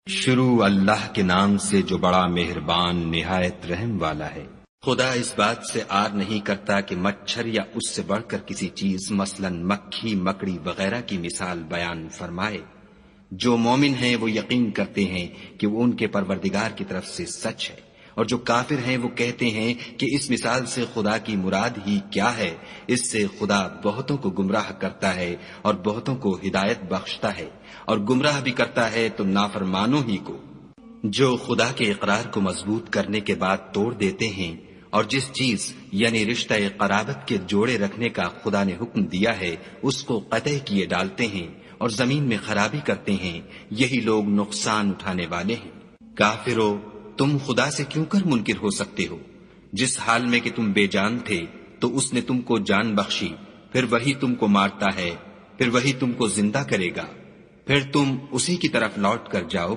शुरू अल्लाह के नाम से जो बड़ा मेहरबान निहायत रहम वाला है। खुदा इस बात से आर नहीं करता कि मच्छर या उससे बढ़कर किसी चीज मसलन मक्खी मकड़ी वगैरह की मिसाल बयान फरमाए। जो मोमिन हैं वो यकीन करते हैं कि वो उनके परवरदिगार की तरफ से सच है, और जो काफिर हैं वो कहते हैं कि इस मिसाल से खुदा की मुराद ही क्या है। इससे खुदा बहुतों को गुमराह करता है और बहुतों को हिदायत बख्शता है, और गुमराह भी करता है तो नाफरमानों ही को। जो खुदा के इकरार को मजबूत करने के बाद तोड़ देते हैं, और जिस चीज यानी रिश्ता कराबत के जोड़े रखने का खुदा ने हुक्म दिया है उसको कतई किए डालते हैं और जमीन में खराबी करते हैं, यही लोग नुकसान उठाने वाले हैं। काफिरो, तुम खुदा से क्यों कर मुनकिर हो सकते हो? जिस हाल में कि तुम बेजान थे तो उसने तुमको जान बख्शी, फिर वही तुमको मारता है, फिर वही तुमको जिंदा करेगा, फिर तुम उसी की तरफ लौट कर जाओ।